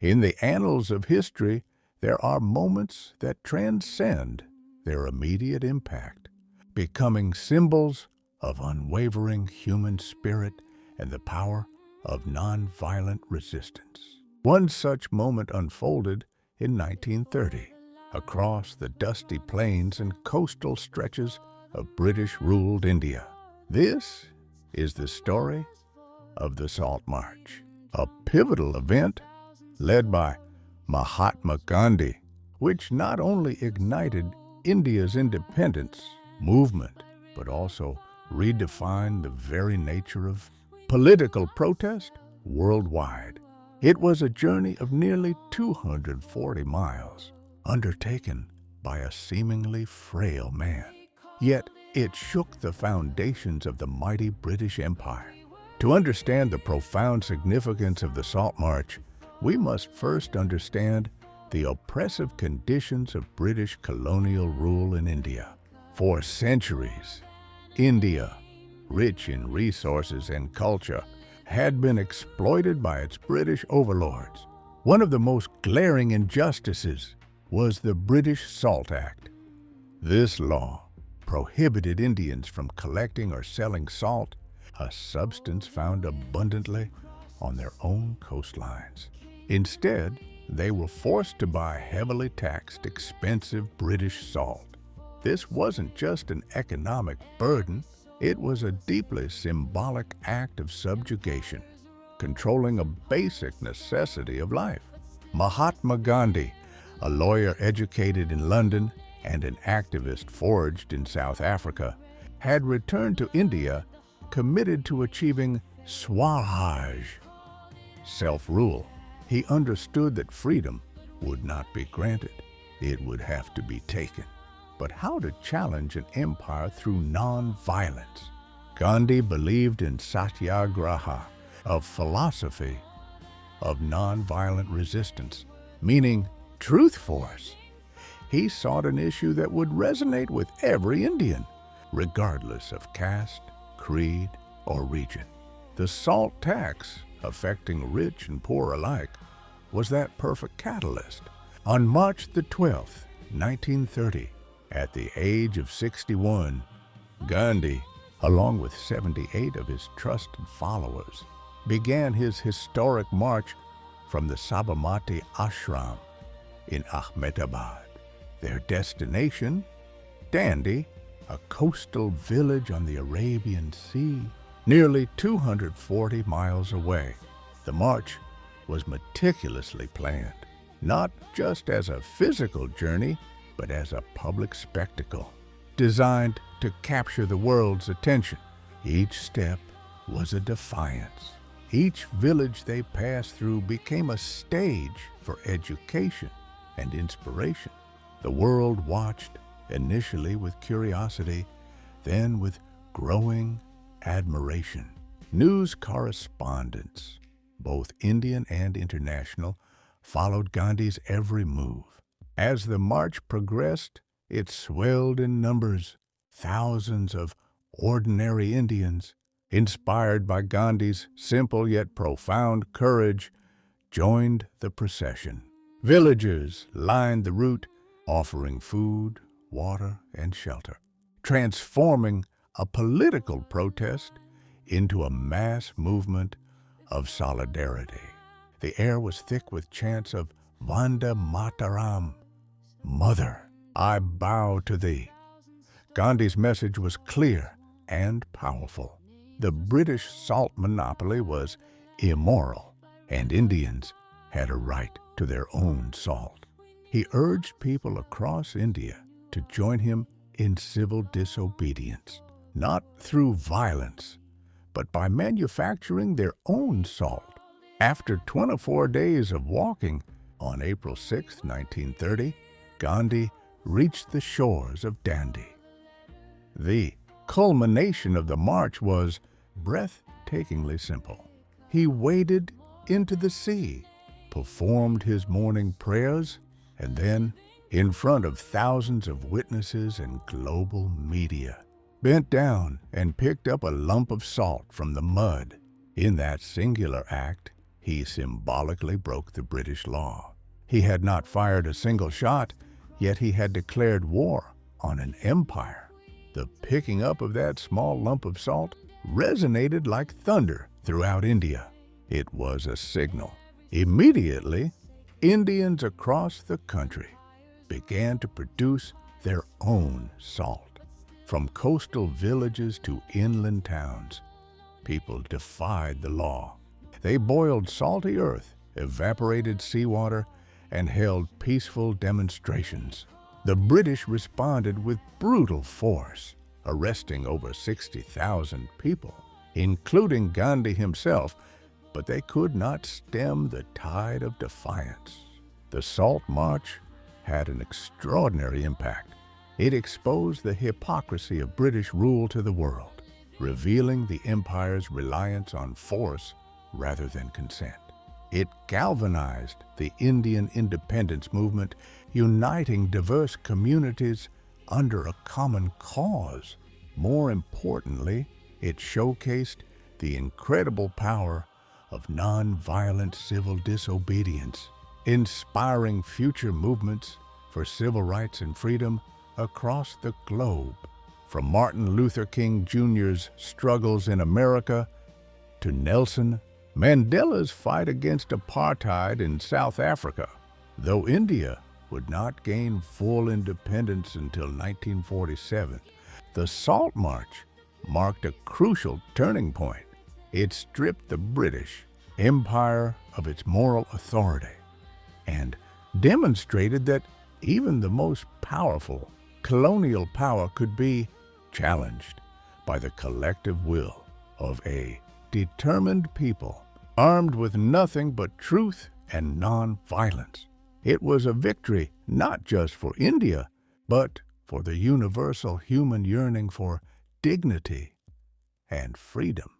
In the annals of history, there are moments that transcend their immediate impact, becoming symbols of unwavering human spirit and the power of nonviolent resistance. One such moment unfolded in 1930 across the dusty plains and coastal stretches of British-ruled India. This is the story of the Salt March, a pivotal event led by Mahatma Gandhi, which not only ignited India's independence movement, but also redefined the very nature of political protest worldwide. It was a journey of nearly 240 miles, undertaken by a seemingly frail man. Yet it shook the foundations of the mighty British Empire. To understand the profound significance of the Salt March, we must first understand the oppressive conditions of British colonial rule in India. For centuries, India, rich in resources and culture, had been exploited by its British overlords. One of the most glaring injustices was the British Salt Act. This law prohibited Indians from collecting or selling salt, a substance found abundantly on their own coastlines. Instead, they were forced to buy heavily taxed, expensive British salt. This wasn't just an economic burden, it was a deeply symbolic act of subjugation, controlling a basic necessity of life. Mahatma Gandhi, a lawyer educated in London and an activist forged in South Africa, had returned to India committed to achieving Swaraj, self-rule. He understood that freedom would not be granted, it would have to be taken. But how to challenge an empire through non-violence? Gandhi believed in satyagraha, a philosophy of non-violent resistance, meaning truth force. He sought an issue that would resonate with every Indian, regardless of caste, creed, or region. The salt tax, affecting rich and poor alike, was that perfect catalyst. On March the 12th, 1930, at the age of 61, Gandhi, along with 78 of his trusted followers, began his historic march from the Sabarmati Ashram in Ahmedabad. Their destination, Dandi, a coastal village on the Arabian Sea, nearly 240 miles away. The march was meticulously planned, not just as a physical journey, but as a public spectacle, designed to capture the world's attention. Each step was a defiance. Each village they passed through became a stage for education and inspiration. The world watched, initially with curiosity, then with growing admiration. News correspondents, both Indian and international, followed Gandhi's every move. As the march progressed, it swelled in numbers. Thousands of ordinary Indians, inspired by Gandhi's simple yet profound courage, joined the procession. Villagers lined the route, offering food, water, and shelter, transforming a political protest into a mass movement of solidarity. The air was thick with chants of Vande Mataram, Mother, I bow to thee. Gandhi's message was clear and powerful. The British salt monopoly was immoral, and Indians had a right to their own salt. He urged people across India to join him in civil disobedience, not through violence, but by manufacturing their own salt. After 24 days of walking, on April 6, 1930, Gandhi reached the shores of Dandi. The culmination of the march was breathtakingly simple. He waded into the sea, performed his morning prayers, and then, in front of thousands of witnesses and global media, bent down and picked up a lump of salt from the mud. In that singular act, he he symbolically broke the British law. He had not fired a single shot, yet he had declared war on an empire. The picking up of that small lump of salt resonated like thunder throughout India. It was a signal. Immediately, Indians across the country began to produce their own salt. From coastal villages to inland towns, people defied the law. They boiled salty earth, evaporated seawater, and held peaceful demonstrations. The British responded with brutal force, arresting over 60,000 people, including Gandhi himself, but they could not stem the tide of defiance. The Salt March had an extraordinary impact. It exposed the hypocrisy of British rule to the world, revealing the empire's reliance on force rather than consent. It galvanized the Indian independence movement, uniting diverse communities under a common cause. More importantly, it showcased the incredible power of nonviolent civil disobedience, inspiring future movements for civil rights and freedom across the globe. From Martin Luther King Jr.'s struggles in America to Nelson Mandela's fight against apartheid in South Africa. Though India would not gain full independence until 1947, the Salt March marked a crucial turning point. It stripped the British Empire of its moral authority and demonstrated that even the most powerful colonial power could be challenged by the collective will of a determined people armed with nothing but truth and non-violence. It was a victory not just for India, but for the universal human yearning for dignity and freedom.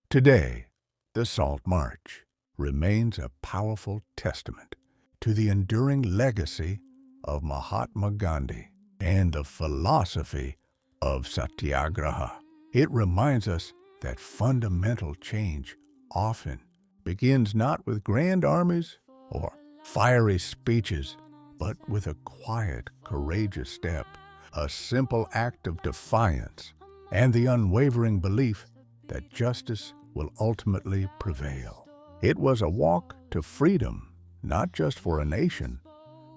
Today, the Salt March remains a powerful testament to the enduring legacy of Mahatma Gandhi and the philosophy of Satyagraha. It reminds us that fundamental change often begins not with grand armies or fiery speeches, but with a quiet, courageous step, a simple act of defiance, and the unwavering belief that justice will ultimately prevail. It was a walk to freedom, not just for a nation,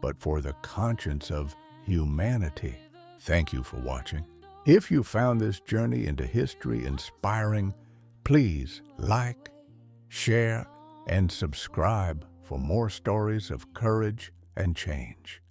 but for the conscience of humanity. Thank you for watching. If you found this journey into history inspiring, please like, share, and subscribe for more stories of courage and change.